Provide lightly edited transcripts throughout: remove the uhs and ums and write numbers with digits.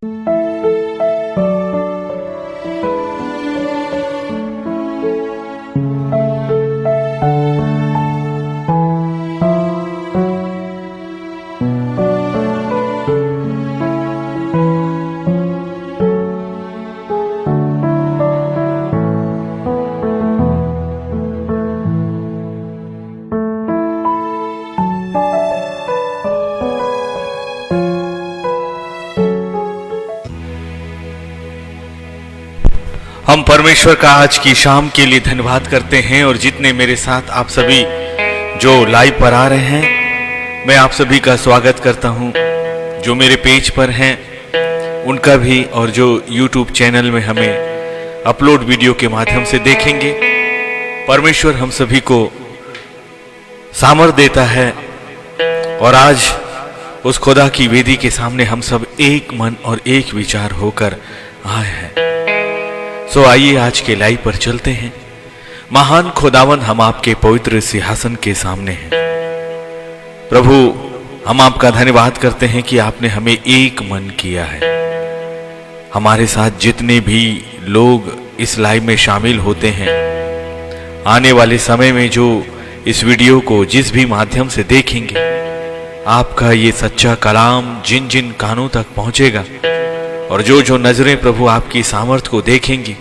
हम परमेश्वर का आज की शाम के लिए धन्यवाद करते हैं और जितने मेरे साथ आप सभी जो लाइव पर आ रहे हैं, मैं आप सभी का स्वागत करता हूं। जो मेरे पेज पर हैं उनका भी, और जो YouTube चैनल में हमें अपलोड वीडियो के माध्यम से देखेंगे। परमेश्वर हम सभी को सामर्थ देता है और आज उस खुदा की वेदी के सामने हम सब एक मन और एक विचार होकर आए हैं। सो आइए आज के लाइव पर चलते हैं। महान खुदावन, हम आपके पवित्र सिंहासन के सामने हैं। प्रभु, हम आपका धन्यवाद करते हैं कि आपने हमें एक मन किया है। हमारे साथ जितने भी लोग इस लाइव में शामिल होते हैं, आने वाले समय में जो इस वीडियो को जिस भी माध्यम से देखेंगे, आपका ये सच्चा कलाम जिन जिन कानों तक पहुंचेगा और जो जो नजरें प्रभु आपकी सामर्थ को देखेंगी,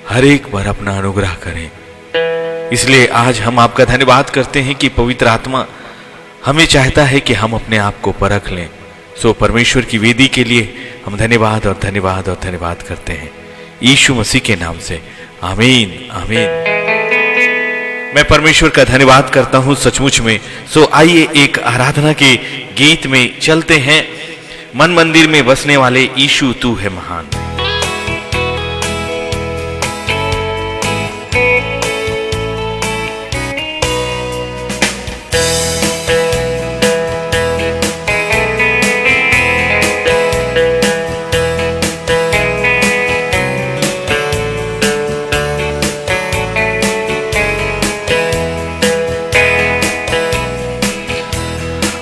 हर एक पर अपना अनुग्रह करें। इसलिए आज हम आपका धन्यवाद करते हैं कि पवित्र आत्मा हमें चाहता है कि हम अपने आप को परख लें। सो परमेश्वर की वेदी के लिए हम धन्यवाद और धन्यवाद और धन्यवाद करते हैं, यीशु मसीह के नाम से, आमीन आमीन। मैं परमेश्वर का धन्यवाद करता हूं सचमुच में। सो आइए एक आराधना के गीत में चलते हैं। मन मंदिर में बसने वाले यीशु तू है महान।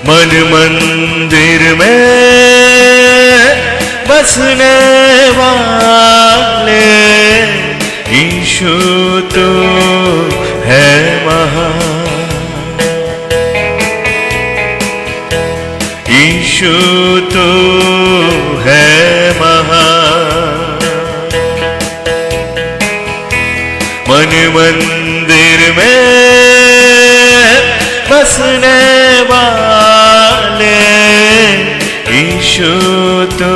मन मंदिर में बसने वाले यीशु तो है महान, यीशु तो है महान। मन मंदिर में बसने वाले यीशु तो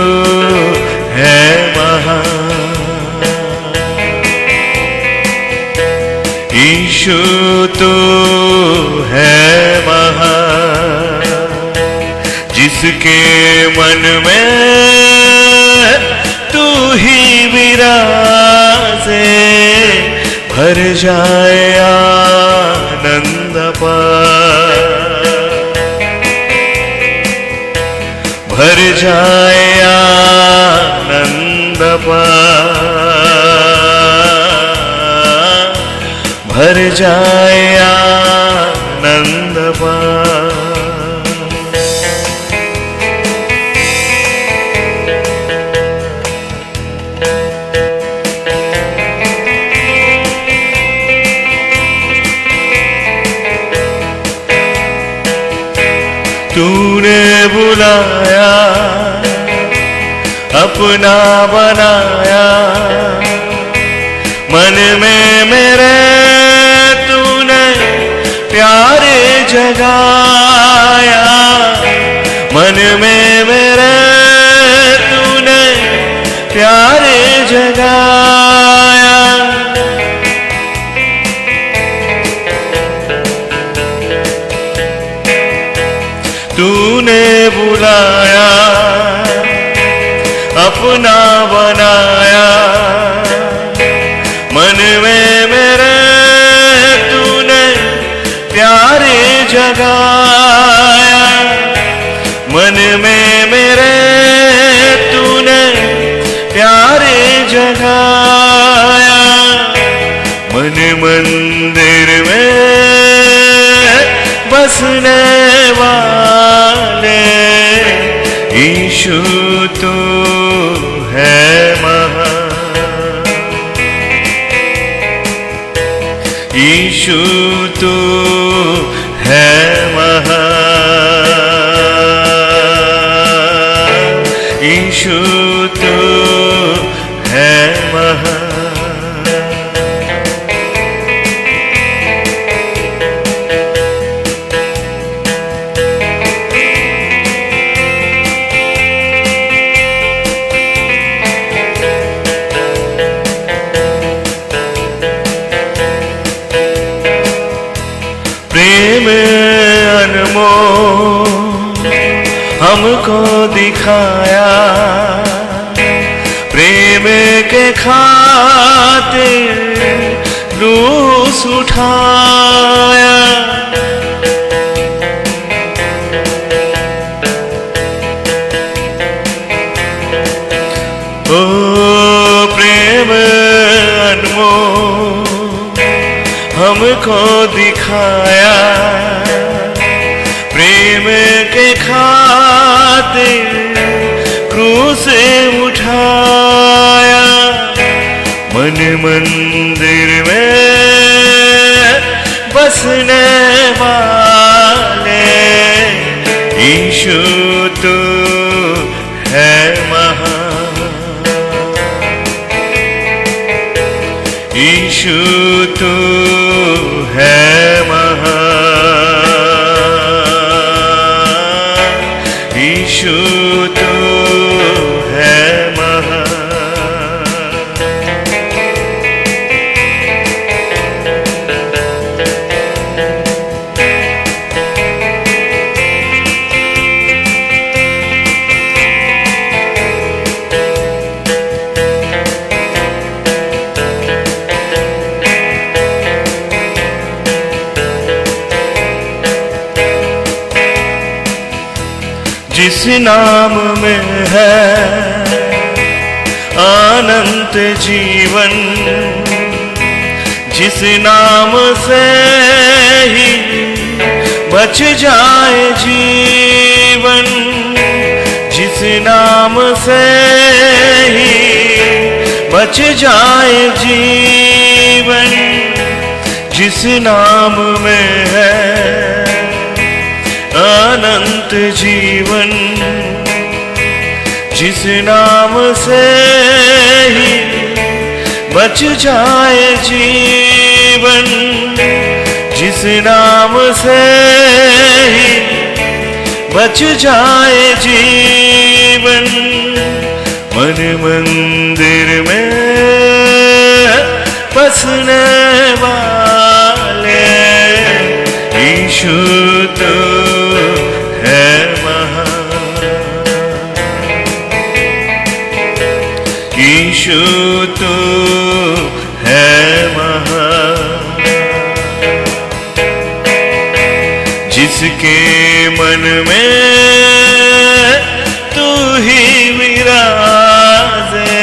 है महान, यीशु तो है महान। जिसके मन में तू ही विराजे, भर जाए आनंद पार, भर जाए आनंद पार, भर जाए आनंद पार। तूने बुलाया, अपना बनाया, मन में मेरे तूने प्यारे जगाया, मन में मेरे तूने प्यारे जगाया। तूने बुलाया, अपना बनाया, मन में मेरे तूने प्यारे जगाया, मन में मेरे तूने प्यारे जगाया। मन मंदिर में बसने वाले यीशु तो है महान, यीशु तो है महान, यीशु तो है महान। प्रेम अनमोल हमको दिखाया, प्रेम के खातिर क्रूस उठाया। ओ प्रेम अनमोल हमको दिखाया, प्रेम के खातिर क्रूस उठाया। मन मंदिर में बसने वाले यीशु तो है महान, यीशु तो है महान, यीशु तो है महान। जिस नाम में है अनंत जीवन, जिस नाम से ही बच जाए जीवन, जिस नाम से ही बच जाए जीवन, जिस नाम में है अनंत जीवन, जिस नाम से ही बच जाए जीवन, जिस नाम से ही बच जाए जीवन। मन मंदिर में बसने वाले यीशु तो है महान, यीशु तो है महान। जिसके मन में तू ही विराजे,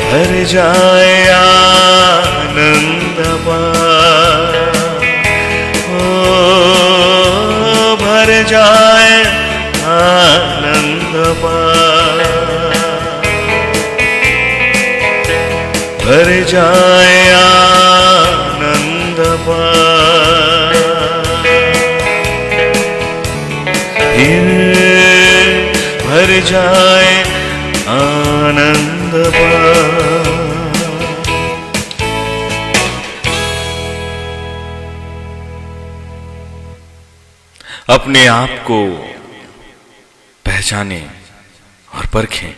भर जाए आनंद पाए, भर जाए आनंद पाए, भर जाए आनंद पाए। फिर भर जाए आनंद पाए। अपने आप को पहचाने और परखें,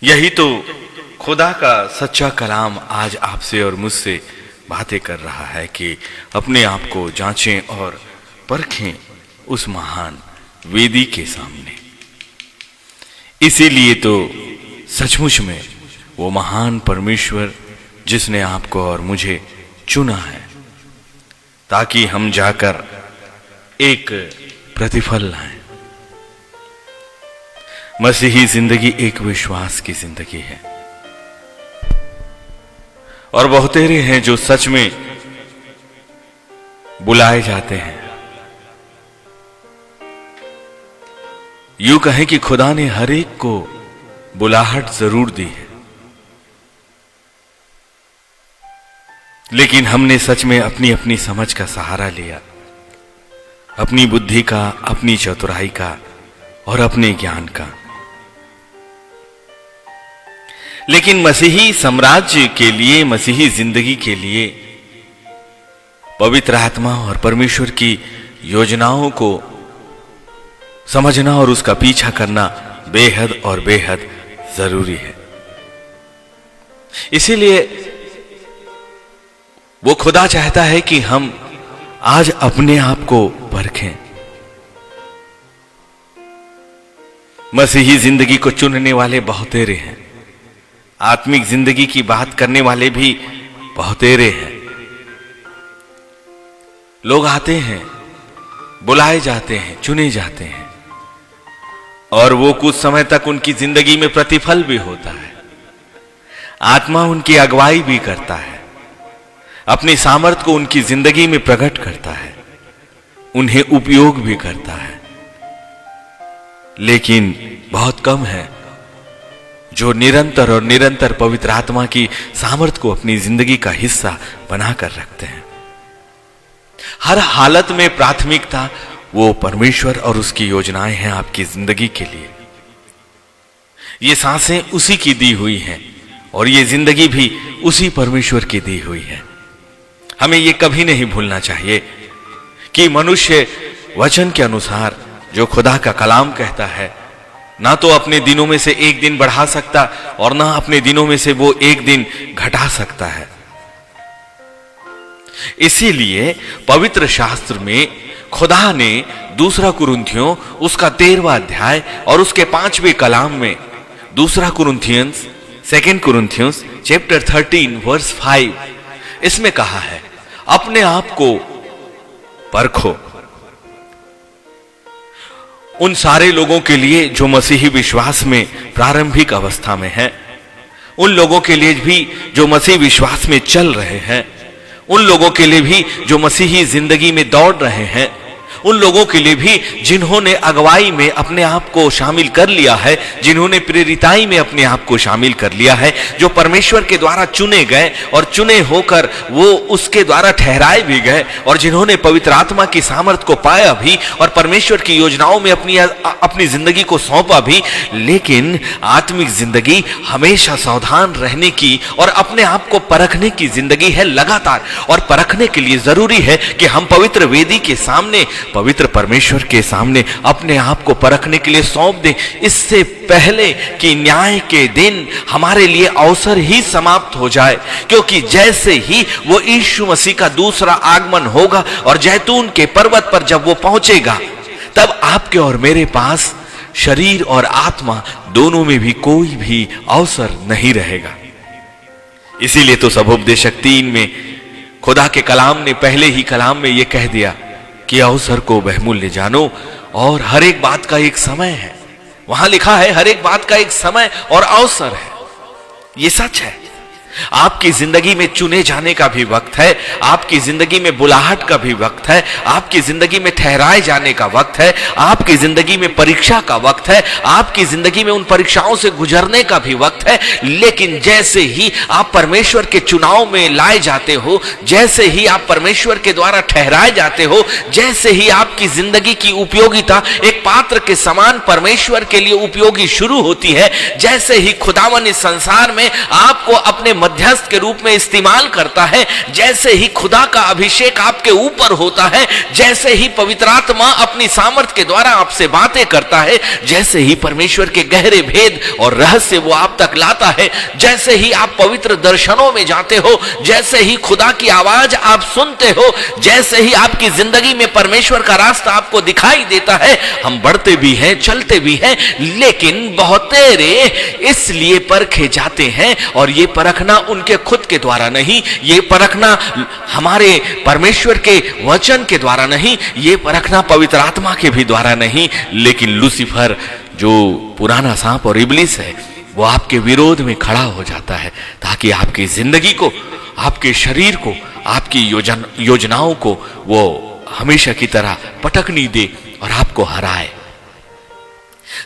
यही तो खुदा का सच्चा कलाम आज आपसे और मुझसे बातें कर रहा है कि अपने आप को जांचें और परखें उस महान वेदी के सामने। इसीलिए तो सचमुच में वो महान परमेश्वर जिसने आपको और मुझे चुना है ताकि हम जाकर एक प्रतिफल लाएं। मसीही जिंदगी एक विश्वास की जिंदगी है और बहुतेरे हैं जो सच में बुलाए जाते हैं यूं कहें कि खुदा ने हर एक को बुलाहट जरूर दी है, लेकिन हमने सच में अपनी अपनी समझ का सहारा लिया, अपनी बुद्धि का, अपनी चतुराई का और अपने ज्ञान का। लेकिन मसीही साम्राज्य के लिए, मसीही जिंदगी के लिए पवित्र आत्मा और परमेश्वर की योजनाओं को समझना और उसका पीछा करना बेहद और बेहद जरूरी है। इसीलिए वो खुदा चाहता है कि हम आज अपने आप को परखें। मसीही जिंदगी को चुनने वाले बहुतेरे हैं, आत्मिक जिंदगी की बात करने वाले भी बहुतेरे हैं। लोग आते हैं, बुलाए जाते हैं, चुने जाते हैं, और वो कुछ समय तक उनकी जिंदगी में प्रतिफल भी होता है। आत्मा उनकी अगुवाई भी करता है, अपनी सामर्थ्य को उनकी जिंदगी में प्रकट करता है, उन्हें उपयोग भी करता है। लेकिन बहुत कम है जो निरंतर और निरंतर पवित्र आत्मा की सामर्थ्य को अपनी जिंदगी का हिस्सा बनाकर रखते हैं। हर हालत में प्राथमिकता वो परमेश्वर और उसकी योजनाएं हैं आपकी जिंदगी के लिए। ये सांसें उसी की दी हुई हैं और ये जिंदगी भी उसी परमेश्वर की दी हुई है। हमें ये कभी नहीं भूलना चाहिए कि मनुष्य वचन के अनुसार जो खुदा का कलाम कहता है, ना तो अपने दिनों में से एक दिन बढ़ा सकता और ना अपने दिनों में से वो एक दिन घटा सकता है। इसीलिए पवित्र शास्त्र में खुदा ने 2 कुरिन्थियों उसका 13वां अध्याय और उसके 5वें कलाम में 2 कुरिन्थियंस 2 कुरिन्थियंस चैप्टर 13 वर्स 5 इसमें कहा है, अपने आप को परखो। उन सारे लोगों के लिए जो मसीही विश्वास में प्रारंभिक अवस्था में हैं, उन लोगों के लिए भी जो मसीही विश्वास में चल रहे हैं, उन लोगों के लिए भी जो मसीही जिंदगी में दौड़ रहे हैं, उन लोगों के लिए भी जिन्होंने अगुवाई में अपने आप को शामिल कर लिया है, जिन्होंने प्रेरिताई में अपने आप को शामिल कर लिया है, जो परमेश्वर के द्वारा चुने गए और चुने होकर वो उसके द्वारा ठहराए भी गए, और जिन्होंने पवित्र आत्मा की सामर्थ को पाया भी और परमेश्वर की योजनाओं में अपनी जिंदगी को सौंपा भी। लेकिन आत्मिक जिंदगी हमेशा सावधान रहने की और अपने आप को परखने की जिंदगी है लगातार। और परखने के लिए जरूरी है कि हम पवित्र वेदी के सामने, पवित्र परमेश्वर के सामने अपने आप को परखने के लिए सौंप दें, इससे पहले कि न्याय के दिन हमारे लिए अवसर ही समाप्त हो जाए। क्योंकि जैसे ही वो यीशु मसीह का दूसरा आगमन होगा और जैतून के पर्वत पर जब वो पहुंचेगा, तब आपके और मेरे पास शरीर और आत्मा दोनों में भी कोई भी अवसर नहीं रहेगा। इसीलिए तो सबोपदेशक 3 में खुदा के कलाम ने पहले ही कलाम में यह कह दिया कि अवसर को बहुमूल्य जानो और हर एक बात का एक समय है। वहां लिखा है हर एक बात का एक समय और अवसर है। यह सच है। आपकी जिंदगी में चुने जाने का भी वक्त है, आपकी जिंदगी में बुलाहट का भी वक्त है, आपकी जिंदगी में ठहराए जाने का वक्त है, आपकी जिंदगी में परीक्षा का वक्त है, आपकी जिंदगी में उन परीक्षाओं से गुजरने का भी वक्त है। लेकिन जैसे ही आप परमेश्वर के चुनाव में लाए जाते हो, जैसे ही आप परमेश्वर के द्वारा ठहराए जाते हो, जैसे ही आपकी जिंदगी की उपयोगिता एक पात्र के समान परमेश्वर के लिए उपयोगी शुरू होती है, जैसे ही खुदावन इस संसार में आपको अपने मध्यस्थ के रूप में इस्तेमाल करता है, जैसे ही खुदा का अभिषेक आपके ऊपर होता है, जैसे ही पवित्र आत्मा अपनी सामर्थ के द्वारा आपसे बातें करता है, जैसे ही परमेश्वर के गहरे भेद और रहस्य वो आप तक लाता है, जैसे ही आप पवित्र दर्शनों में जाते हो, जैसे ही खुदा की आवाज आप सुनते हो, जैसे ही आपकी जिंदगी में परमेश्वर का रास्ता आपको दिखाई देता है, हम बढ़ते भी हैं, चलते भी हैं, लेकिन बहुतेरे इसलिए परखे जाते हैं। और ये परखना उनके खुद के द्वारा नहीं, ये परखना हमारे परमेश्वर के वचन के द्वारा नहीं, ये परखना पवित्र आत्मा के भी द्वारा नहीं, लेकिन लूसीफर जो पुराना सांप और इब्लिस है, वो आपके विरोध में खड़ा हो जाता है ताकि आपकी जिंदगी को, आपके शरीर को, आपकी योजनाओं को वो हमेशा की तरह पटकनी दे और आपको हराए।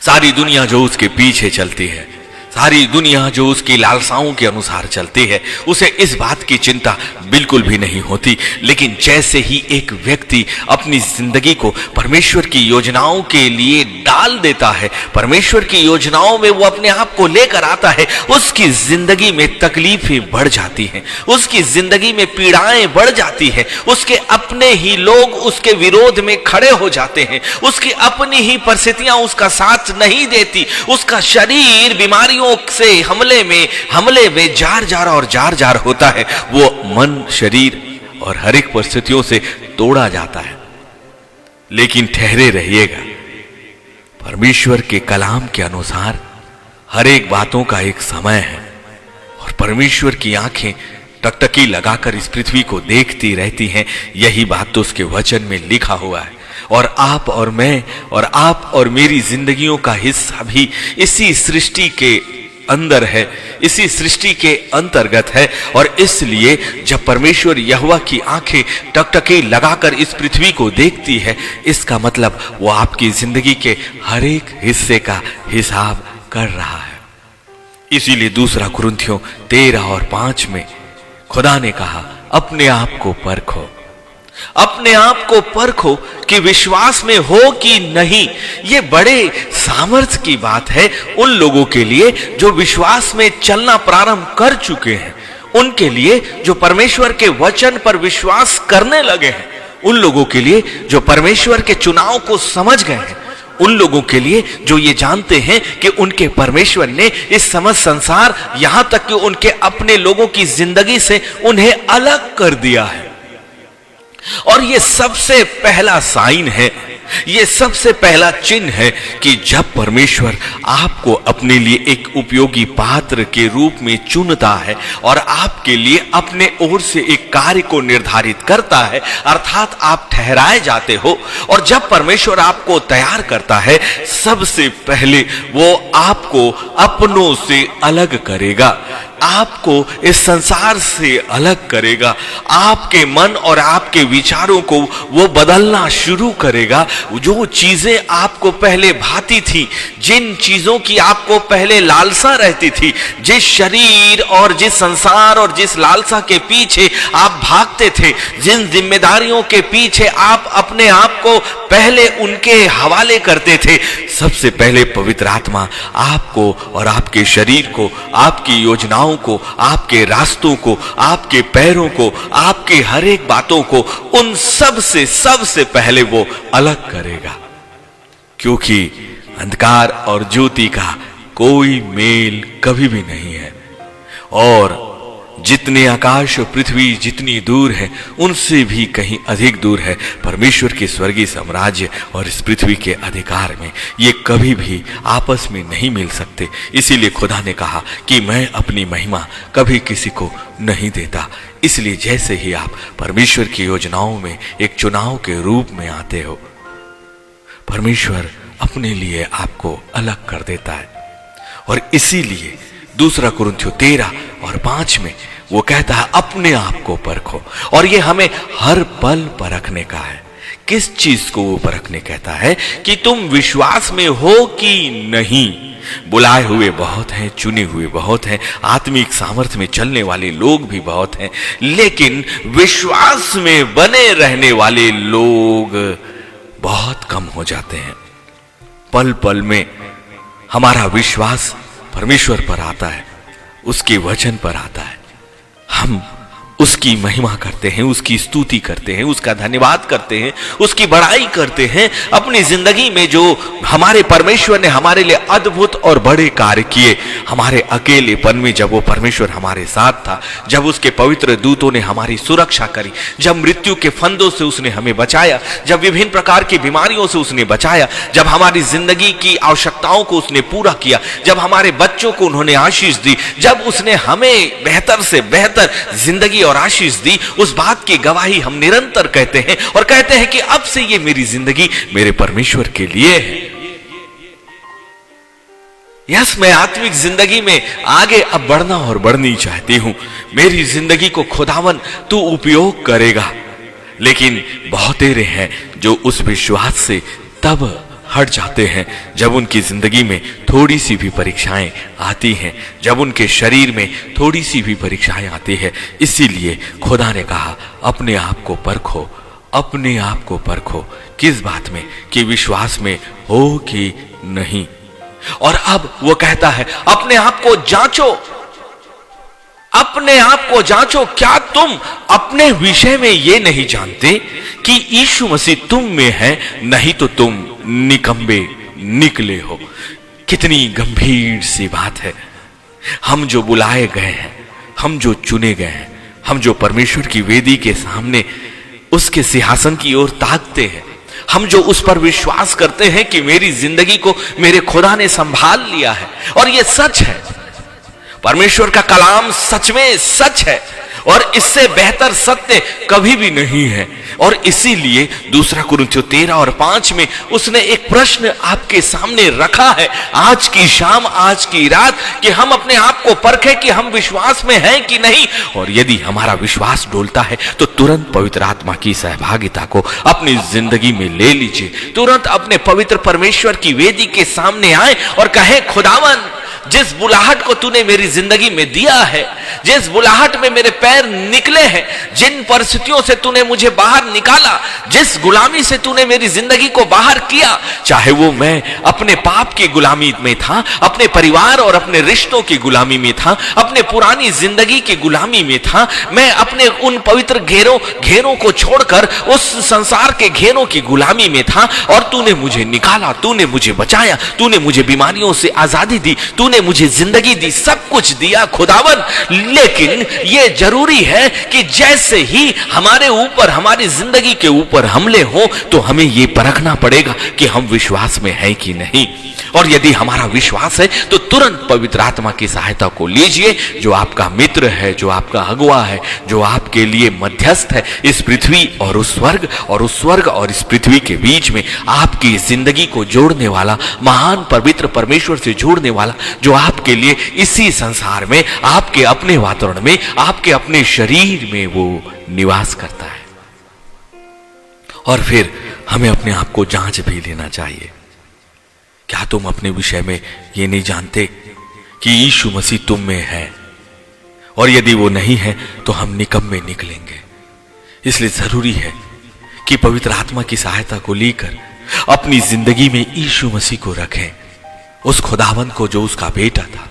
सारी दुनिया जो उसके पीछे चलती है, सारी दुनिया जो उसकी लालसाओं के अनुसार चलती है, उसे इस बात की चिंता बिल्कुल भी नहीं होती। लेकिन जैसे ही एक व्यक्ति अपनी जिंदगी को परमेश्वर की योजनाओं के लिए डाल देता है, परमेश्वर की योजनाओं में वो अपने आप को लेकर आता है, उसकी जिंदगी में तकलीफें बढ़ जाती हैं, उसकी जिंदगी में पीड़ाएं बढ़ जाती हैं, उसके अपने ही लोग उसके विरोध में खड़े हो जाते हैं, उसकी अपनी ही परिस्थितियां उसका साथ नहीं देती, उसका शरीर बीमारियों से हमले में जार होता है, वो मन, शरीर और हर एक परिस्थितियों से तोड़ा जाता है। लेकिन ठहरे रहिएगा, परमेश्वर के कलाम के अनुसार हर एक बातों का एक समय है और परमेश्वर की आंखें टकटकी लगाकर इस पृथ्वी को देखती रहती हैं। यही बात तो उसके वचन में लिखा हुआ है और आप और मैं और आप और मेरी जिंदगियों का हिस्सा भी इसी सृष्टि के अंदर है, इसी सृष्टि के अंतर्गत है। और इसलिए जब परमेश्वर यहोवा की आंखें टकटकी लगाकर इस पृथ्वी को देखती है, इसका मतलब वो आपकी जिंदगी के हर एक हिस्से का हिसाब कर रहा है। इसीलिए 2 कुरिन्थियों 13:5 में खुदा ने कहा, अपने आप को परखो, अपने आप को परखो कि विश्वास में हो कि नहीं। ये बड़े सामर्थ्य की बात है उन लोगों के लिए जो विश्वास में चलना प्रारंभ कर चुके हैं, उनके लिए जो परमेश्वर के वचन पर विश्वास करने लगे हैं, उन लोगों के लिए जो परमेश्वर के चुनाव को समझ गए हैं, उन लोगों के लिए जो ये जानते हैं कि उनके परमेश्वर ने इस समस्त संसार, यहां तक कि उनके अपने लोगों की जिंदगी से उन्हें अलग कर दिया है। और ये सबसे पहला साइन है, ये सबसे पहला चिन्ह है कि जब परमेश्वर आपको अपने लिए एक उपयोगी पात्र के रूप में चुनता है और आपके लिए अपने ओर से एक कार्य को निर्धारित करता है, अर्थात आप ठहराए जाते हो। और जब परमेश्वर आपको तैयार करता है, सबसे पहले वो आपको अपनों से अलग करेगा, आपको इस संसार से अलग करेगा, आपके मन और आपके विचारों को वो बदलना शुरू करेगा। जो चीजें आपको पहले भाती थी, जिन चीजों की आपको पहले लालसा रहती थी, जिस शरीर और जिस संसार और जिस लालसा के पीछे आप भागते थे, जिन जिम्मेदारियों के पीछे आप अपने आप को पहले उनके हवाले करते थे, सबसे पहले पवित्र आत्मा आपको और आपके शरीर को, आपकी योजनाओं को, आपके रास्तों को, आपके पैरों को, आपके हर एक बातों को, उन सब से सबसे पहले वो अलग करेगा। क्योंकि अंधकार और ज्योति का कोई मेल कभी भी नहीं है, और जितने आकाश और पृथ्वी जितनी दूर है, उनसे भी कहीं अधिक दूर है परमेश्वर के स्वर्गीय साम्राज्य और इस पृथ्वी के अधिकार में। ये कभी भी आपस में नहीं मिल सकते। इसीलिए खुदा ने कहा कि मैं अपनी महिमा कभी किसी को नहीं देता। इसलिए जैसे ही आप परमेश्वर की योजनाओं में एक चुनाव के रूप में आते हो, परमेश्वर अपने लिए आपको अलग कर देता है। और इसीलिए 2 कुरिन्थियों 13:5 में वो कहता है, अपने आप को परखो। और ये हमें हर पल परखने का है। किस चीज को वो परखने कहता है? कि तुम विश्वास में हो कि नहीं। बुलाए हुए बहुत हैं, चुने हुए बहुत हैं, आत्मिक सामर्थ्य में चलने वाले लोग भी बहुत हैं, लेकिन विश्वास में बने रहने वाले लोग बहुत कम हो जाते हैं। पल पल में हमारा विश्वास परमेश्वर पर आता है, उसके वचन पर आता है। हम उसकी महिमा करते हैं, उसकी स्तुति करते हैं, उसका धन्यवाद करते हैं, उसकी बड़ाई करते हैं। अपनी जिंदगी में जो हमारे परमेश्वर ने हमारे लिए अद्भुत और बड़े कार्य किए, हमारे अकेलेपन में जब वो परमेश्वर हमारे साथ था, जब उसके पवित्र दूतों ने हमारी सुरक्षा करी, जब मृत्यु के फंदों से उसने हमें बचाया, जब विभिन्न प्रकार की बीमारियों से उसने बचाया, जब हमारी जिंदगी की आवश्यकताओं को उसने पूरा किया, जब हमारे बच्चों को उन्होंने आशीष दी, जब उसने हमें बेहतर से बेहतर जिंदगी और आशीष दी, उस बात की गवाही हम निरंतर कहते हैं और कहते हैं कि अब से ये मेरी जिंदगी मेरे परमेश्वर के लिए है। यस, मैं आत्मिक जिंदगी में आगे अब बढ़ना और बढ़नी चाहती हूं। मेरी जिंदगी को खुदावन तू उपयोग करेगा। लेकिन बहुतेरे हैं जो उस विश्वास से तब हट जाते हैं जब उनकी जिंदगी में थोड़ी सी भी परीक्षाएं आती हैं, जब उनके शरीर में थोड़ी सी भी परीक्षाएं आती है। इसीलिए खुदा ने कहा अपने आप को परखो, अपने आप को परखो। किस बात में? कि विश्वास में हो कि नहीं। और अब वो कहता है अपने आप को जांचो, अपने आप को जांचो। क्या तुम अपने विषय में ये नहीं जानते कि यीशु मसीह तुम में है? नहीं तो तुम निकम्मे निकले हो। कितनी गंभीर सी बात है। हम जो बुलाए गए हैं, हम जो चुने गए हैं, हम जो परमेश्वर की वेदी के सामने उसके सिंहासन की ओर ताकते हैं, हम जो उस पर विश्वास करते हैं कि मेरी जिंदगी को मेरे खुदा ने संभाल लिया है। और ये सच है, परमेश्वर का कलाम सच में सच है और इससे बेहतर सत्य कभी भी नहीं है। और इसीलिए 2 कुरिन्थियों 13 और 5 में उसने एक प्रश्न आपके सामने रखा है आज की शाम, आज की रात, कि हम अपने आप को परखें कि हम विश्वास में हैं कि नहीं। और यदि हमारा विश्वास डोलता है तो तुरंत पवित्र आत्मा की सहभागिता को अपनी जिंदगी में ले लीजिए। तुरंत अपने पवित्र परमेश्वर की वेदी के सामने आए और कहे खुदावन, जिस बुलाहट को तूने मेरी जिंदगी में दिया है, जिस बुलाहट में मेरे पैर निकले हैं, जिन परिस्थितियों से तूने मुझे बाहर निकाला, जिस गुलामी से तूने मेरी जिंदगी को बाहर किया, चाहे वो मैं अपने पाप की गुलामी में था, अपने परिवार और अपने रिश्तों की गुलामी में था, अपने पुरानी जिंदगी की गुलामी में था, मैं अपने उन पवित्र घेरों को छोड़कर उस संसार के घेरों की गुलामी में था, और तूने मुझे निकाला, तूने मुझे बचाया, तूने मुझे बीमारियों से आजादी दी, तूने मुझे जिंदगी दी, सब कुछ दिया खुदावन। लेकिन यह जरूरी है कि जैसे ही हमारे ऊपर, हमारी जिंदगी के ऊपर हमले हो, तो हमें यह परखना पड़ेगा कि हम विश्वास में हैं कि नहीं। और यदि हमारा विश्वास है तो तुरंत पवित्र आत्मा की सहायता को लीजिए, जो आपका मित्र है, जो आपका अगुआ है, जो आपके लिए मध्यस्थ है इस पृथ्वी और उस स्वर्ग, और उस स्वर्ग और इस पृथ्वी के बीच में आपकी जिंदगी को जोड़ने वाला, महान पवित्र परमेश्वर से जोड़ने वाला, जो आपके लिए इसी संसार में, आपके अपने वातावरण में, आपके अपने शरीर में वो निवास करता है। और फिर हमें अपने आप को जांच भी लेना चाहिए। क्या तुम अपने विषय में ये नहीं जानते कि यीशु मसीह तुम में है? और यदि वो नहीं है तो हम निकम्मे निकलेंगे। इसलिए जरूरी है कि पवित्र आत्मा की सहायता को लेकर अपनी जिंदगी में यीशु मसीह को रखें, उस खुदावन को जो उसका बेटा था,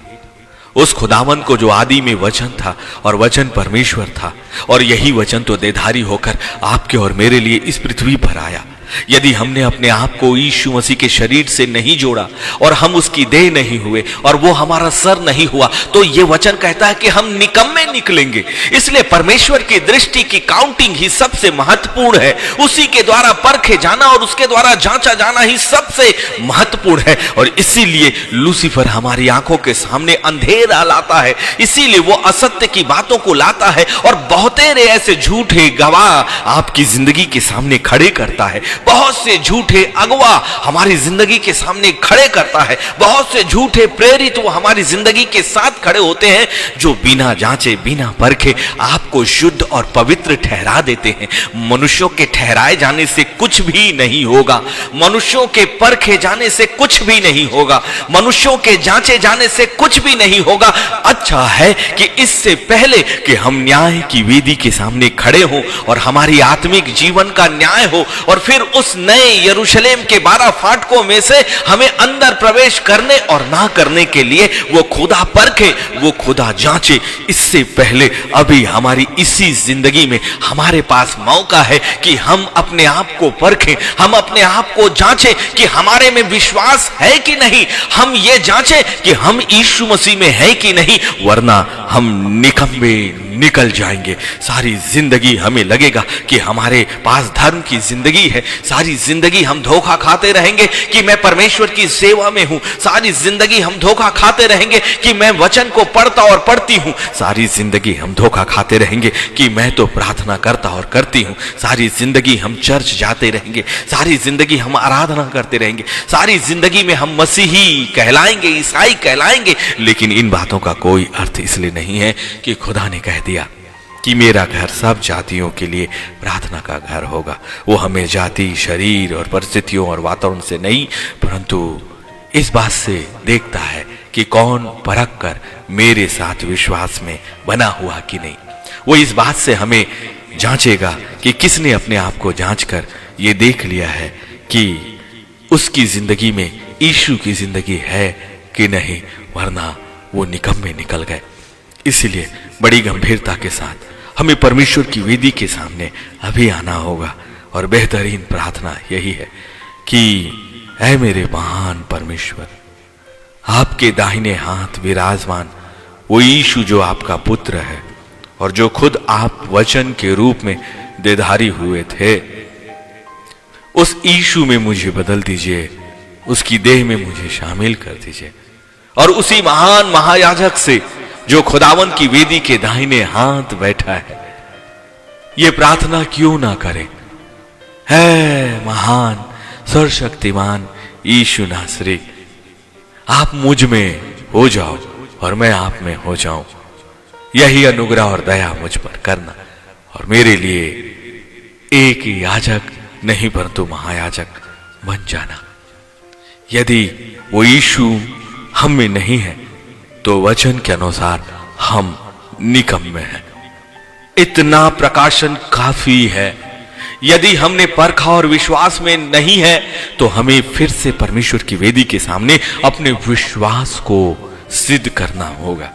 उस खुदावन को जो आदि में वचन था और वचन परमेश्वर था, और यही वचन तो देहधारी होकर आपके और मेरे लिए इस पृथ्वी पर आया। यदि हमने अपने आप को यीशु मसीह के शरीर से नहीं जोड़ा और हम उसकी देह नहीं हुए और वो हमारा सर नहीं हुआ, तो ये वचन कहता है कि हम निकम्मे निकलेंगे। इसलिए परमेश्वर की दृष्टि की काउंटिंग ही सबसे महत्वपूर्ण है। उसी के द्वारा परखे जाना और उसके द्वारा जांचा जाना ही सबसे महत्वपूर्ण है। और इसीलिए लूसीफर हमारी आंखों के सामने अंधेरा लाता है, इसीलिए वो असत्य की बातों को लाता है और बहुतेरे ऐसे झूठे गवाह आपकी जिंदगी के सामने खड़े करता है। बहुत से झूठे अगवा हमारी जिंदगी के सामने खड़े करता है। बहुत से झूठे प्रेरित वो हमारी जिंदगी के साथ खड़े होते हैं, जो बिना जांचे, बिना परखे आपको शुद्ध और पवित्र ठहरा देते हैं। मनुष्यों के ठहराए जाने से कुछ भी नहीं होगा, मनुष्यों के परखे जाने से कुछ भी नहीं होगा, मनुष्यों के जांचे जाने से कुछ भी नहीं होगा। अच्छा है कि इससे पहले कि हम न्याय की वेदी के सामने खड़े हों और हमारी आत्मिक जीवन का न्याय हो, और फिर उस नए यरूशलेम के 12 फाटकों में से हमें अंदर प्रवेश करने और ना करने के लिए वो खुदा परखे, वो खुदा जांचे। इससे पहले अभी हमारी इसी जिंदगी में हमारे पास मौका है कि हम अपने आप को परखें, हम अपने आप को जांचें कि हमारे में विश्वास है कि नहीं, हम ये जांचें कि हम यीशु मसीह में है कि नहीं, वरना हम निकम्मे निकल जाएंगे। सारी जिंदगी हमें लगेगा कि हमारे पास धर्म की जिंदगी है, सारी जिंदगी हम धोखा खाते रहेंगे कि मैं परमेश्वर की सेवा में हूं, सारी जिंदगी हम धोखा खाते रहेंगे कि मैं वचन को पढ़ता और पढ़ती हूं, सारी जिंदगी हम धोखा खाते रहेंगे कि मैं तो प्रार्थना करता और करती हूं, सारी जिंदगी हम चर्च जाते रहेंगे, सारी जिंदगी हम आराधना करते रहेंगे, सारी जिंदगी में हम मसीही कहलाएंगे, ईसाई कहलाएंगे। लेकिन इन बातों का कोई अर्थ इसलिए नहीं है कि खुदा ने कह दिया कि मेरा घर सब जातियों के लिए प्रार्थना का घर होगा। वो हमें जाति, शरीर और परिस्थितियों और वातावरण से नहीं, परंतु इस बात से देखता है कि कौन परख कर मेरे साथ विश्वास में बना हुआ कि नहीं। वो इस बात से हमें जांचेगा कि किसने अपने आप को जांच कर ये देख लिया है कि उसकी जिंदगी में यीशु की जिंदगी है कि नहीं, वरना वो निकम्मे निकल गए। इसलिए बड़ी गंभीरता के साथ हमें परमेश्वर की वेदी के सामने अभी आना होगा और बेहतरीन प्रार्थना यही है कि ऐ मेरे महान परमेश्वर, आपके दाहिने हाथ विराजमान वो यीशु जो आपका पुत्र है और जो खुद आप वचन के रूप में देहधारी हुए थे, उस यीशु में मुझे बदल दीजिए, उसकी देह में मुझे शामिल कर दीजिए और उसी महान महायाजक से जो खुदावन की वेदी के दाहिने हाथ बैठा है, ये प्रार्थना क्यों ना करें। है महान सर्वशक्तिमान यीशु नासरी, आप मुझ में हो जाओ और मैं आप में हो जाऊं। यही अनुग्रह और दया मुझ पर करना और मेरे लिए एक ही याजक नहीं परंतु महायाजक बन जाना। यदि वो यीशु हम में नहीं है तो वचन के अनुसार हम निकम्मे हैं। इतना प्रकाशन काफी है। यदि हमने परखा और विश्वास में नहीं है तो हमें फिर से परमेश्वर की वेदी के सामने अपने विश्वास को सिद्ध करना होगा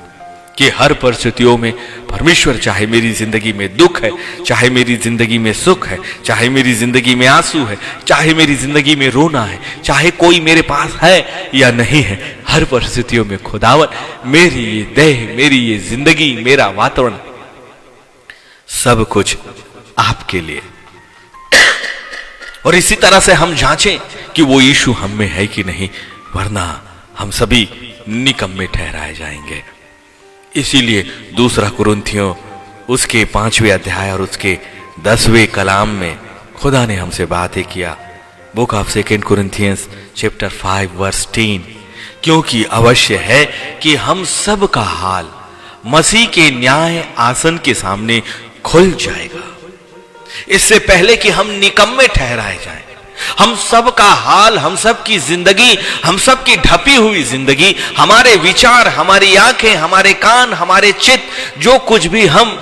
कि हर परिस्थितियों में परमेश्वर, चाहे मेरी जिंदगी में दुख है, चाहे मेरी जिंदगी में सुख है, चाहे मेरी जिंदगी में आंसू है, चाहे मेरी जिंदगी में रोना है, चाहे कोई मेरे पास है या नहीं है, हर परिस्थितियों में खुदावन मेरी ये देह, मेरी ये जिंदगी, मेरा वातावरण, सब कुछ आपके लिए। और इसी तरह से हम जांचें कि वो यीशु हम में है कि नहीं, वरना हम सभी निकम्मे ठहराए जाएंगे। इसीलिए दूसरा कुरिन्थियों उसके 5वें अध्याय और उसके 10वें कलाम में खुदा ने हमसे बातें किया। Book of 2 Corinthians chapter 5 verse 10, क्योंकि अवश्य है कि हम सब का हाल मसीह के न्याय आसन के सामने खुल जाएगा, इससे पहले कि हम निकम्मे ठहराए जाएं। हम सब का हाल, हम सब की जिंदगी, हम सब की ढपी हुई जिंदगी, हमारे विचार, हमारी आंखें, हमारे कान, हमारे चित्त, जो कुछ भी हम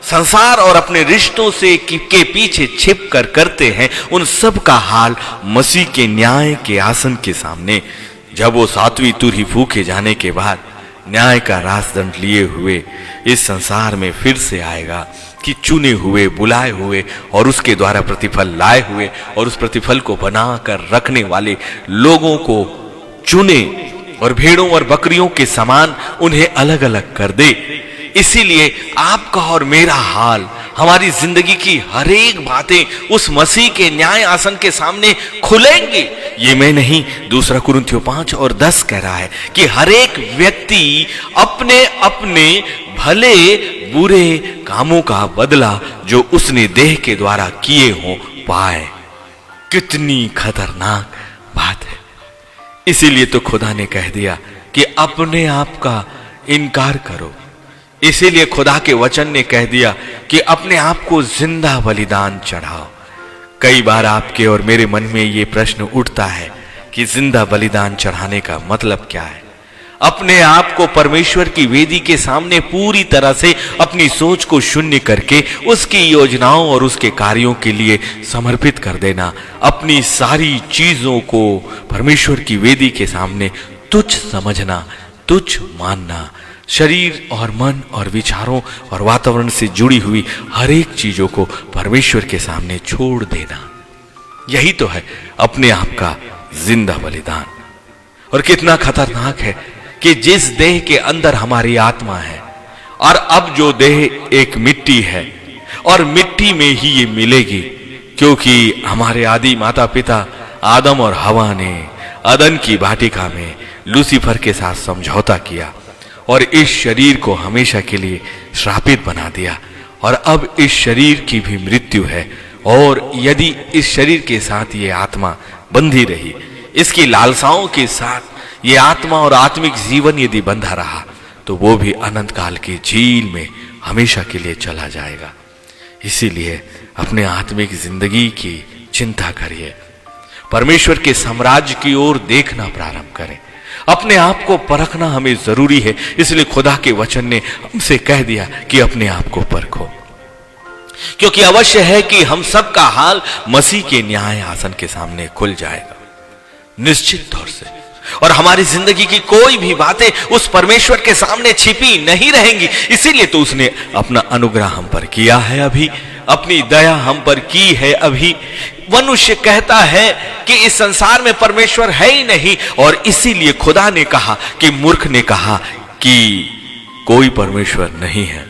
संसार और अपने रिश्तों से के पीछे छिप कर करते हैं, उन सब का हाल मसीह के न्याय के आसन के सामने, जब वो 7वीं तुरही फूके जाने के बाद न्याय का राजदंड लिए हुए इस संसार में फिर से आएगा कि चुने हुए, बुलाए हुए और उसके द्वारा प्रतिफल लाए हुए और उस प्रतिफल को बनाकर रखने वाले लोगों को चुने और भेड़ों और बकरियों के समान उन्हें अलग अलग कर दे। इसीलिए आपका और मेरा हाल, हमारी जिंदगी की हर एक बातें उस मसीह के न्याय आसन के सामने खुलेंगी। ये मैं नहीं, दूसरा कुरिन्थियों 5 और 10 कह रहा है कि हर एक व्यक्ति अपने अपने भले बुरे कामों का बदला जो उसने देह के द्वारा किए हो पाए। कितनी खतरनाक बात है। इसीलिए तो खुदा ने कह दिया कि अपने आप का इनकार करो। इसीलिए खुदा के वचन ने कह दिया कि अपने आप को जिंदा बलिदान चढ़ाओ। कई बार आपके और मेरे मन में ये प्रश्न उठता है कि जिंदा बलिदान चढ़ाने का मतलब क्या है। अपने आप को परमेश्वर की वेदी के सामने पूरी तरह से अपनी सोच को शून्य करके उसकी योजनाओं और उसके कार्यों के लिए समर्पित कर देना, अपनी सारी चीजों को परमेश्वर की वेदी के सामने तुच्छ समझना, तुच्छ मानना, शरीर और मन और विचारों और वातावरण से जुड़ी हुई हर एक चीजों को परमेश्वर के सामने छोड़ देना, यही तो है अपने आप का जिंदा बलिदान। और कितना खतरनाक है कि जिस देह के अंदर हमारी आत्मा है और अब जो देह एक मिट्टी है और मिट्टी में ही ये मिलेगी, क्योंकि हमारे आदि माता पिता आदम और हवा ने अदन की वाटिका में लूसीफर के साथ समझौता किया और इस शरीर को हमेशा के लिए श्रापित बना दिया। और अब इस शरीर की भी मृत्यु है, और यदि इस शरीर के साथ ये आत्मा बंधी रही, इसकी लालसाओं के साथ ये आत्मा और आत्मिक जीवन यदि बंधा रहा, तो वो भी अनंत काल की झील में हमेशा के लिए चला जाएगा। इसीलिए अपने आत्मिक जिंदगी की चिंता करिए, परमेश्वर के साम्राज्य की ओर देखना प्रारंभ करें। अपने आप को परखना हमें जरूरी है, इसलिए खुदा के वचन ने हमसे कह दिया कि अपने आप को परखो, क्योंकि अवश्य है कि हम सब का हाल मसीह के न्याय आसन के सामने खुल जाएगा निश्चित तौर से, और हमारी जिंदगी की कोई भी बातें उस परमेश्वर के सामने छिपी नहीं रहेंगी। इसीलिए तो उसने अपना अनुग्रह हम पर किया है अभी, अपनी दया हम पर की है अभी। मनुष्य कहता है कि इस संसार में परमेश्वर है ही नहीं, और इसीलिए खुदा ने कहा कि मूर्ख ने कहा कि कोई परमेश्वर नहीं है।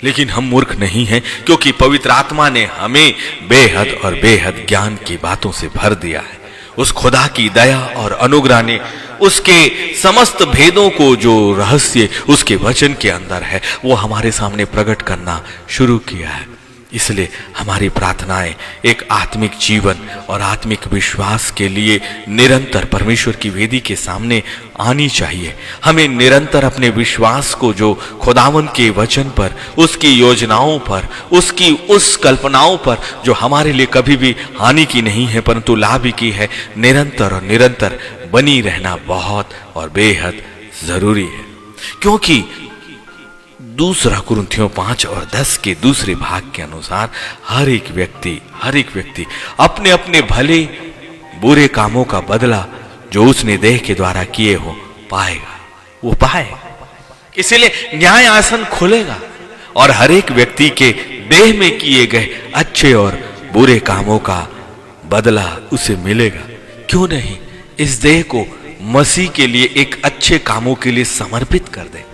लेकिन हम मूर्ख नहीं हैं, क्योंकि पवित्र आत्मा ने हमें बेहद और बेहद ज्ञान की बातों से भर दिया है। उस खुदा की दया और अनुग्रह ने उसके समस्त भेदों को, जो रहस्य उसके वचन के अंदर है, वो हमारे सामने प्रकट करना शुरू किया है। इसलिए हमारी प्रार्थनाएं एक आत्मिक जीवन और आत्मिक विश्वास के लिए निरंतर परमेश्वर की वेदी के सामने आनी चाहिए। हमें निरंतर अपने विश्वास को जो खुदावन के वचन पर, उसकी योजनाओं पर, उसकी उस कल्पनाओं पर जो हमारे लिए कभी भी हानि की नहीं है परंतु लाभ ही की है, निरंतर और निरंतर बनी रहना बहुत और बेहद जरूरी है। क्योंकि दूसरा कुरिन्थियों 5 और 10 के दूसरे भाग के अनुसार हर एक व्यक्ति अपने अपने भले बुरे कामों का बदला जो उसने देह के द्वारा किए हो पाएगा, वो पाएगा। इसीलिए न्याय आसन खुलेगा और हर एक व्यक्ति के देह में किए गए अच्छे और बुरे कामों का बदला उसे मिलेगा। क्यों नहीं इस देह को मसीह के लिए, एक अच्छे कामों के लिए समर्पित कर दे?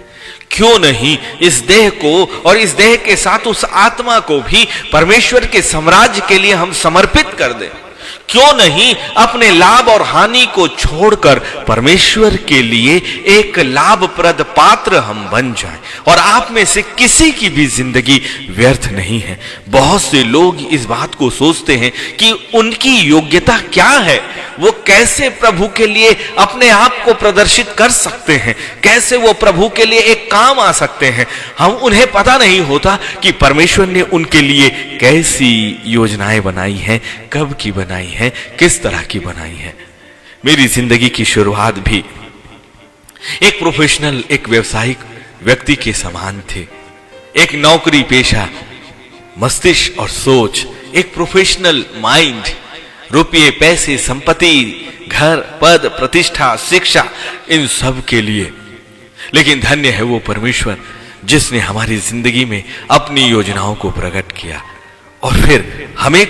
क्यों नहीं इस देह को और इस देह के साथ उस आत्मा को भी परमेश्वर के साम्राज्य के लिए हम समर्पित कर दें? क्यों नहीं अपने लाभ और हानि को छोड़कर परमेश्वर के लिए एक लाभप्रद पात्र हम बन जाएं? और आप में से किसी की भी जिंदगी व्यर्थ नहीं है। बहुत से लोग इस बात को सोचते हैं कि उनकी योग्यता क्या है, वो कैसे प्रभु के लिए अपने आप को प्रदर्शित कर सकते हैं, कैसे वो प्रभु के लिए एक काम आ सकते हैं। उन्हें पता नहीं होता कि परमेश्वर ने उनके लिए कैसी योजनाएं बनाई हैं, कब की बनाई है, किस तरह की बनाई है। मेरी जिंदगी की शुरुआत भी एक प्रोफेशनल, एक व्यवसायिक व्यक्ति के समान थे। एक नौकरी पेशा मस्तिष्क और सोच, एक प्रोफेशनल माइंड, रुपये, पैसे, संपत्ति, घर, पद, प्रतिष्ठा, शिक्षा, इन सब के लिए। लेकिन धन्य है वो परमेश्वर जिसने हमारी जिंदगी में अपनी योजनाओं को प्रकट किया, और फिर हमें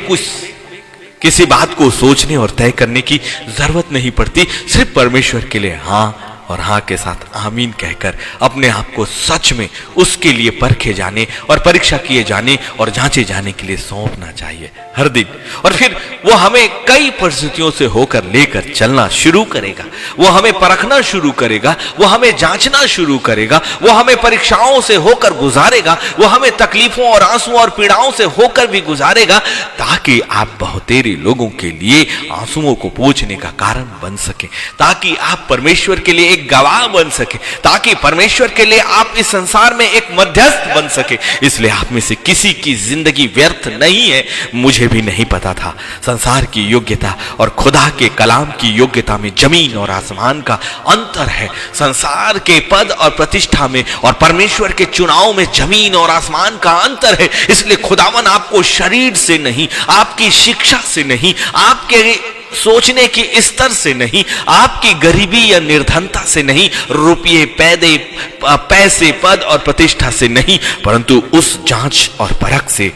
किसी बात को सोचने और तय करने की जरूरत नहीं पड़ती। सिर्फ परमेश्वर के लिए हाँ और हाँ के साथ आमीन कहकर अपने आप को सच में उसके लिए परखे जाने और परीक्षा किए जाने और जांचे जाने के लिए सौंपना चाहिए हर दिन। और फिर वो हमें कई परिस्थितियों से होकर लेकर चलना शुरू करेगा, वो हमें परखना शुरू करेगा, वो हमें जांचना शुरू करेगा, वो हमें परीक्षाओं से होकर गुजारेगा, वो हमें तकलीफों और आंसुओं और पीड़ाओं से होकर भी गुजारेगा, ताकि आप बहुतेरे लोगों के लिए आंसुओं को पोंछने का कारण बन सके, ताकि आप परमेश्वर के लिए एक गवाह बन सके, ताकि परमेश्वर के लिए आप इस संसार में एक मध्यस्थ बन सके। इसलिए आप में से किसी की जिंदगी व्यर्थ नहीं है। मुझे भी नहीं पता था संसार की योग्यता और खुदा के कलाम की योग्यता में जमीन और आसमान का अंतर है। संसार के पद और प्रतिष्ठा में और परमेश्वर के चुनाव में जमीन और आसमान का अंतर है। इसलिए खुदावन आपको शरीर से नहीं, आपकी शिक्षा से नहीं, आपके सोचने की स्तर से नहीं, आपकी गरीबी या निर्धनता से नहीं, रुपये, पैसे, पद और प्रतिष्ठा से नहीं, परंतु उस जांच और परख से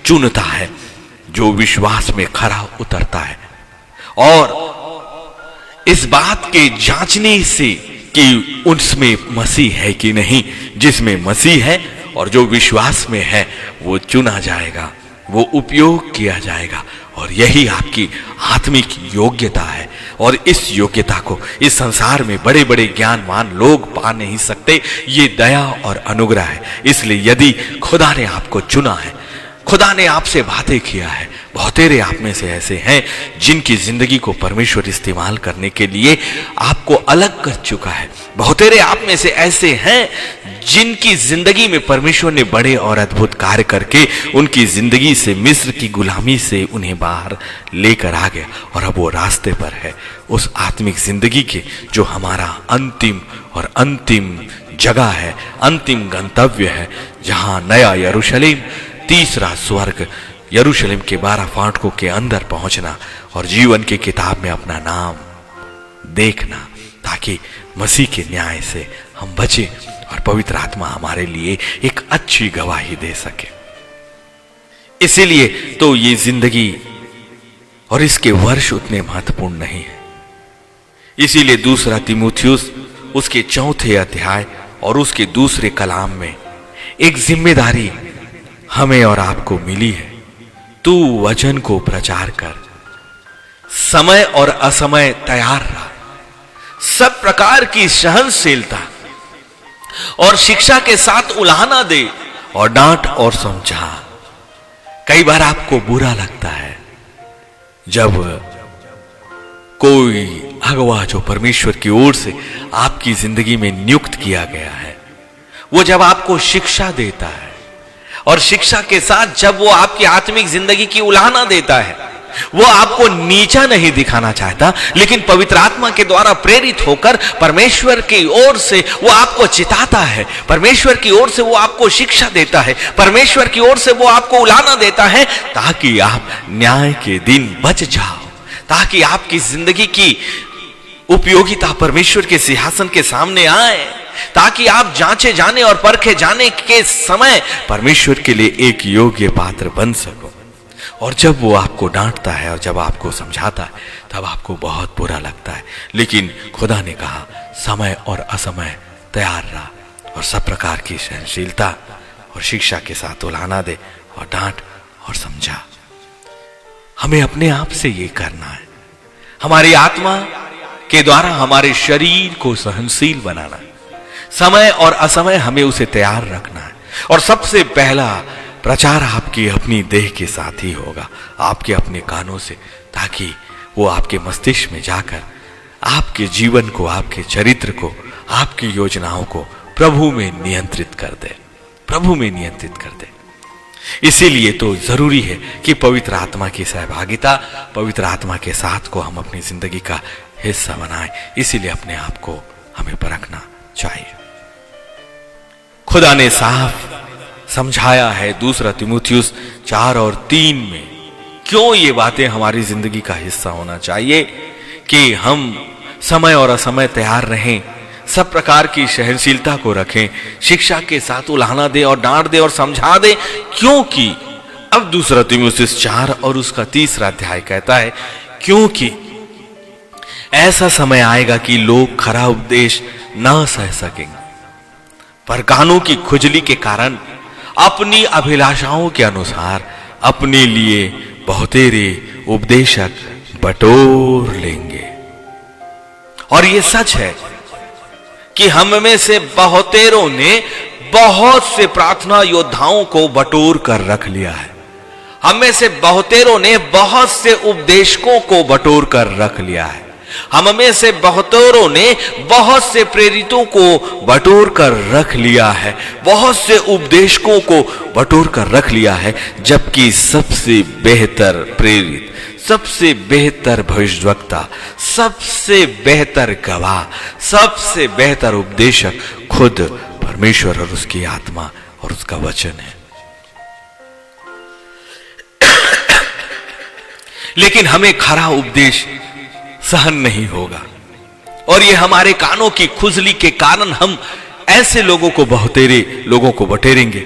चुनता है जो विश्वास में खरा उतरता है। और इस बात के जांचने से कि उसमें मसीह है कि नहीं, जिसमें मसीह है और जो विश्वास में है वो चुना जाएगा, वो उपयोग किया जाएगा। और यही आपकी आत्मिक योग्यता है। और इस योग्यता को इस संसार में बड़े बड़े ज्ञानवान लोग पा नहीं सकते। ये दया और अनुग्रह है। इसलिए यदि खुदा ने आपको चुना है, खुदा ने आपसे वादे किया है। बहुतेरे आप में से ऐसे हैं जिनकी जिंदगी को परमेश्वर इस्तेमाल करने के लिए आपको अलग कर चुका है। बहुतेरे आप में से ऐसे हैं जिनकी जिंदगी में परमेश्वर ने बड़े और अद्भुत कार्य करके उनकी जिंदगी से, मिस्र की गुलामी से उन्हें बाहर लेकर आ गया और अब वो रास्ते पर है उस आत्मिक जिंदगी के जो हमारा अंतिम जगह है, अंतिम गंतव्य है, जहां नया यरूशलेम, तीसरा स्वर्ग, यरूशलेम के 12 फाटकों के अंदर पहुंचना और जीवन की किताब में अपना नाम देखना, ताकि मसीह के न्याय से हम बचे और पवित्र आत्मा हमारे लिए एक अच्छी गवाही दे सके। इसीलिए तो ये जिंदगी और इसके वर्ष उतने महत्वपूर्ण नहीं है। इसीलिए दूसरा तीमुथियुस उसके 4 अध्याय और उसके दूसरे कलाम में एक जिम्मेदारी हमें और आपको मिली है। तू वचन को प्रचार कर, समय और असमय तैयार रह, सब प्रकार की सहनशीलता और शिक्षा के साथ उलाहना दे और डांट और समझा। कई बार आपको बुरा लगता है जब कोई अगवा जो परमेश्वर की ओर से आपकी जिंदगी में नियुक्त किया गया है, वो जब आपको शिक्षा देता है और शिक्षा के साथ जब वो आपकी आत्मिक जिंदगी की उलाहना देता है, वो आपको नीचा नहीं दिखाना चाहता, लेकिन पवित्र आत्मा के द्वारा प्रेरित होकर परमेश्वर की ओर से वो आपको चिताता है, परमेश्वर की ओर से वो आपको शिक्षा देता है, परमेश्वर की ओर से वो आपको उलाहना देता है, ताकि आप न्याय के दिन बच जाओ, ताकि आपकी जिंदगी की उपयोगिता परमेश्वर के सिंहासन के सामने आए, ताकि आप जांचे जाने और परखे जाने के समय परमेश्वर के लिए एक योग्य पात्र बन सको। और जब वो आपको डांटता है और जब आपको समझाता है तब आपको बहुत बुरा लगता है, लेकिन खुदा ने कहा समय और असमय तैयार रहा और सब प्रकार की सहनशीलता और शिक्षा के साथ उलाहना दे और डांट और समझा। हमें अपने आप से ये करना है, हमारी आत्मा के द्वारा हमारे शरीर को सहनशील बनाना है, समय और असमय हमें उसे तैयार रखना है। और सबसे पहला प्रचार आपकी अपनी देह के साथ ही होगा, आपके अपने कानों से, ताकि वो आपके मस्तिष्क में जाकर आपके जीवन को, आपके चरित्र को, आपकी योजनाओं को प्रभु में नियंत्रित कर दे, प्रभु में नियंत्रित कर दे। इसीलिए तो जरूरी है कि पवित्र आत्मा की सहभागिता, पवित्र आत्मा के साथ को हम अपनी जिंदगी का हिस्सा बनाएं। इसीलिए अपने आप को हमें परखना चाहिए। खुदा ने साफ समझाया है दूसरा तीमुथियुस 4 और 3 में क्यों ये बातें हमारी जिंदगी का हिस्सा होना चाहिए, कि हम समय और असमय तैयार रहें, सब प्रकार की सहनशीलता को रखें, शिक्षा के साथ उलाहना दे और डांट दे और समझा दे। क्योंकि अब दूसरा तीमुथियुस 4 और उसका 3 अध्याय कहता है, क्योंकि ऐसा समय आएगा कि लोग खरा उपदेश ना सह सकेंगे, पर कानों की खुजली के कारण अपनी अभिलाषाओं के अनुसार अपने लिए बहुतेरे उपदेशक बटोर लेंगे। और ये सच है कि हम में से बहुतेरों ने बहुत से प्रार्थना योद्धाओं को बटोर कर रख लिया है, हम में से बहुतेरों ने बहुत से उपदेशकों को बटोर कर रख लिया है, हम में से बहुतेरों ने बहुत से प्रेरितों को बटोर कर रख लिया है, बहुत से उपदेशकों को बटोर कर रख लिया है, जबकि सबसे बेहतर प्रेरित, सबसे बेहतर भविष्यवक्ता, सबसे बेहतर गवाह, सबसे बेहतर उपदेशक खुद परमेश्वर और उसकी आत्मा और उसका वचन है। लेकिन हमें खरा उपदेश सहन नहीं होगा, और ये हमारे कानों की खुजली के कारण हम ऐसे लोगों को, बहुतेरे लोगों को बटेरेंगे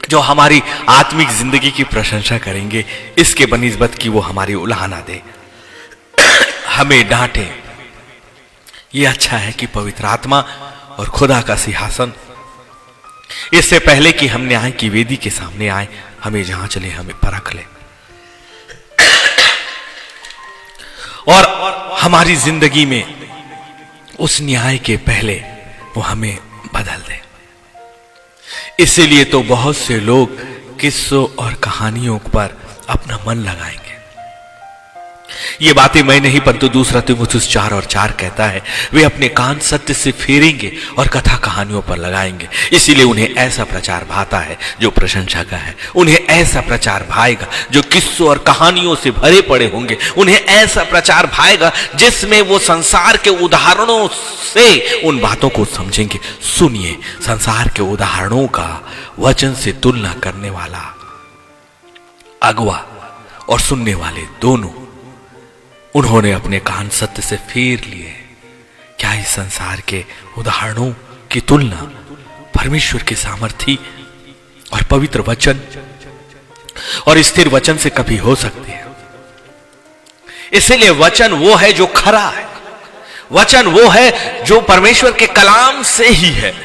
जो हमारी आत्मिक जिंदगी की प्रशंसा करेंगे, इसके बनिस्बत की वो हमारी उलाहना दे, हमें डांटे। ये अच्छा है कि पवित्र आत्मा और खुदा का सिंहासन, इससे पहले कि हम न्याय की वेदी के सामने आए, हमें जहां चले हमें परख ले और हमारी जिंदगी में उस न्याय के पहले वो हमें बदल दे। इसीलिए तो बहुत से लोग किस्सों और कहानियों पर अपना मन लगाएंगे। ये बातें मैं नहीं परंतु दूसरा तीमुथियुस 4:4 कहता है, वे अपने कान सत्य से फेरेंगे और कथा कहानियों पर लगाएंगे। इसीलिए उन्हें ऐसा प्रचार भाता है जो प्रशंसा का है, उन्हें ऐसा प्रचार भाएगा जो किस्सों और कहानियों से भरे पड़े होंगे, उन्हें ऐसा प्रचार भाएगा जिसमें वो संसार के उदाहरणों से उन बातों को समझेंगे। सुनिए, संसार के उदाहरणों का वचन से तुलना करने वाला अगवा और सुनने वाले दोनों, उन्होंने अपने कान सत्य से फेर लिए। क्या इस संसार के उदाहरणों की तुलना परमेश्वर के सामर्थी और पवित्र वचन और स्थिर वचन से कभी हो सकती है? इसलिए वचन वो है जो खरा है, वचन वो है जो परमेश्वर के कलाम से ही है,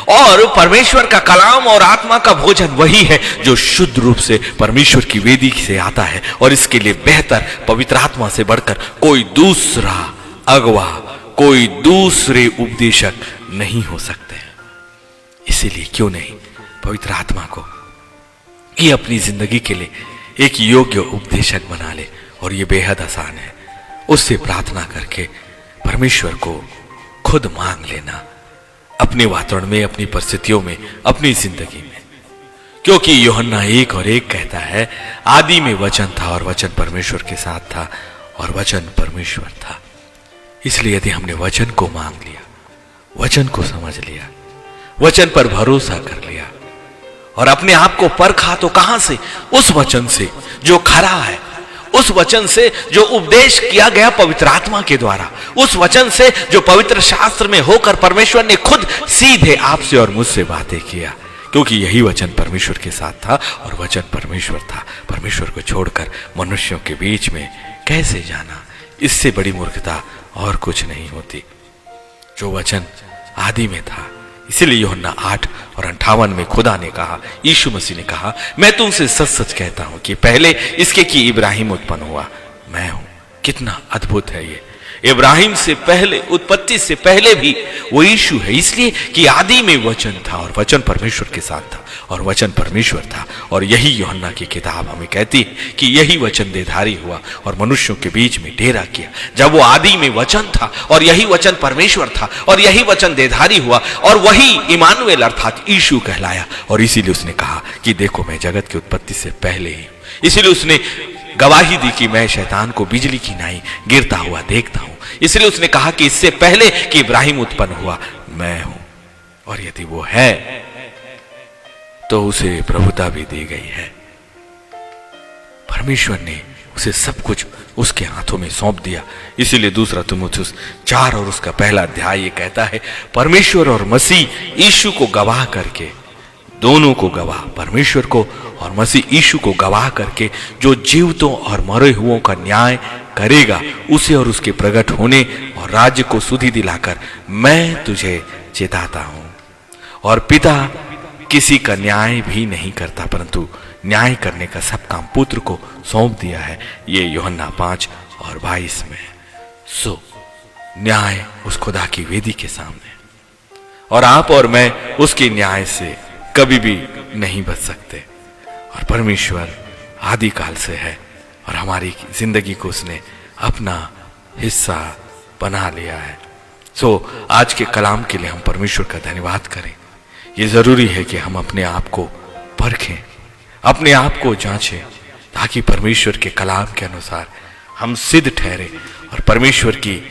और परमेश्वर का कलाम और आत्मा का भोजन वही है जो शुद्ध रूप से परमेश्वर की वेदी से आता है। और इसके लिए बेहतर पवित्र आत्मा से बढ़कर कोई दूसरा अगवा, कोई दूसरे उपदेशक नहीं हो सकते। इसीलिए क्यों नहीं पवित्र आत्मा को ये अपनी जिंदगी के लिए एक योग्य उपदेशक बना ले। और ये बेहद आसान है, उससे प्रार्थना करके परमेश्वर को खुद मांग लेना अपने वातावरण में, अपनी परिस्थितियों में, अपनी जिंदगी में। क्योंकि यूहन्ना 1:1 कहता है, आदि में वचन था और वचन परमेश्वर के साथ था और वचन परमेश्वर था। इसलिए यदि हमने वचन को मांग लिया, वचन को समझ लिया, वचन पर भरोसा कर लिया और अपने आप को परखा, तो कहां से? उस वचन से जो खरा है, उस वचन से जो उपदेश किया गया पवित्र आत्मा के द्वारा, उस वचन से जो पवित्र शास्त्र में होकर परमेश्वर ने खुद सीधे आपसे और मुझसे बातें किया। क्योंकि यही वचन परमेश्वर के साथ था और वचन परमेश्वर था। परमेश्वर को छोड़कर मनुष्यों के बीच में कैसे जाना? इससे बड़ी मूर्खता और कुछ नहीं होती। जो वचन आदि में था, इसीलिए यूहन्ना 8:58 में खुदा ने कहा, यीशु मसीह ने कहा, मैं तुमसे सच सच कहता हूं कि पहले इसके कि इब्राहिम उत्पन्न हुआ, मैं हूं। कितना अद्भुत है ये! इब्राहिम से पहले, उत्पत्ति से पहले भी वो यीशु है। इसलिए कि आदि में वचन था और वचन परमेश्वर के साथ था और वचन परमेश्वर था। और यही यूहन्ना की किताब हमें कहती है कि यही वचन देहधारी हुआ और मनुष्यों के बीच में डेरा किया। जब वो आदि में वचन था और यही वचन परमेश्वर था और यही वचन देहधारी हुआ और वही इमानुएल अर्थात यीशु कहलाया। और इसीलिए उसने कहा कि देखो, मैं जगत की उत्पत्ति से पहले ही। इसीलिए उसने गवाही दी कि मैं शैतान को बिजली की नाई गिरता हुआ देखता हूं। इसलिए उसने कहा कि इससे पहले कि इब्राहिम उत्पन्न हुआ, मैं हूं। और यदि वो है तो उसे प्रभुता भी दी गई है। परमेश्वर ने उसे सब कुछ उसके हाथों में सौंप दिया। इसीलिए दूसरा तीमुथियुस 4 और उसका पहला अध्याय ये कहता है, परमेश्वर और मसीह यीशु को गवाह करके, दोनों को गवाह, परमेश्वर को और मसीह यीशु को गवाह करके, जो जीवितों और मरे हुओं का न्याय करेगा, उसे और उसके प्रकट होने और राज्य को सुधि दिलाकर मैं तुझे चेताता हूं। और पिता किसी का न्याय भी नहीं करता, परंतु न्याय करने का सब काम पुत्र को सौंप दिया है। ये यूहन्ना 5:22 में। सो न्याय उस खुदा की वेदी के सामने, और आप और मैं उसके न्याय से कभी भी नहीं बच सकते। और परमेश्वर आदिकाल से है और हमारी जिंदगी को उसने अपना हिस्सा बना लिया है। सो आज के कलाम के लिए हम परमेश्वर का धन्यवाद करें। ये जरूरी है कि हम अपने आप को परखें, अपने आप को जांचें, ताकि परमेश्वर के कलाम के अनुसार हम सिद्ध ठहरे और परमेश्वर की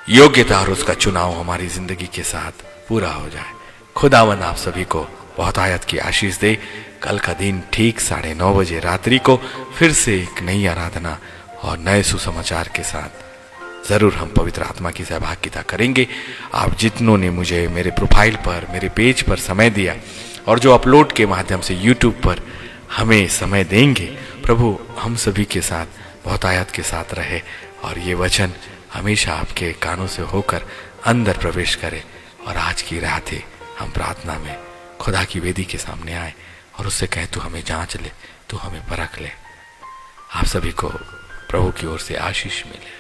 योग्यता और उसका चुनाव हमारी जिंदगी के साथ पूरा हो जाए। खुदावन आप सभी को बहुत आयत की आशीष दे। कल का दिन ठीक 9:30 बजे रात्रि को फिर से एक नई आराधना और नए सुसमाचार के साथ जरूर हम पवित्र आत्मा की सहभागिता करेंगे। आप जितनों ने मुझे मेरे प्रोफाइल पर, मेरे पेज पर समय दिया और जो अपलोड के माध्यम से यूट्यूब पर हमें समय देंगे, प्रभु हम सभी के साथ बहुत आयत के साथ रहे और ये वचन हमेशा आपके कानों से होकर अंदर प्रवेश करे। और आज की रात हम प्रार्थना में खुदा की वेदी के सामने आए और उससे कहें, तू हमें जांच ले, तू हमें परख ले। आप सभी को प्रभु की ओर से आशीष मिले।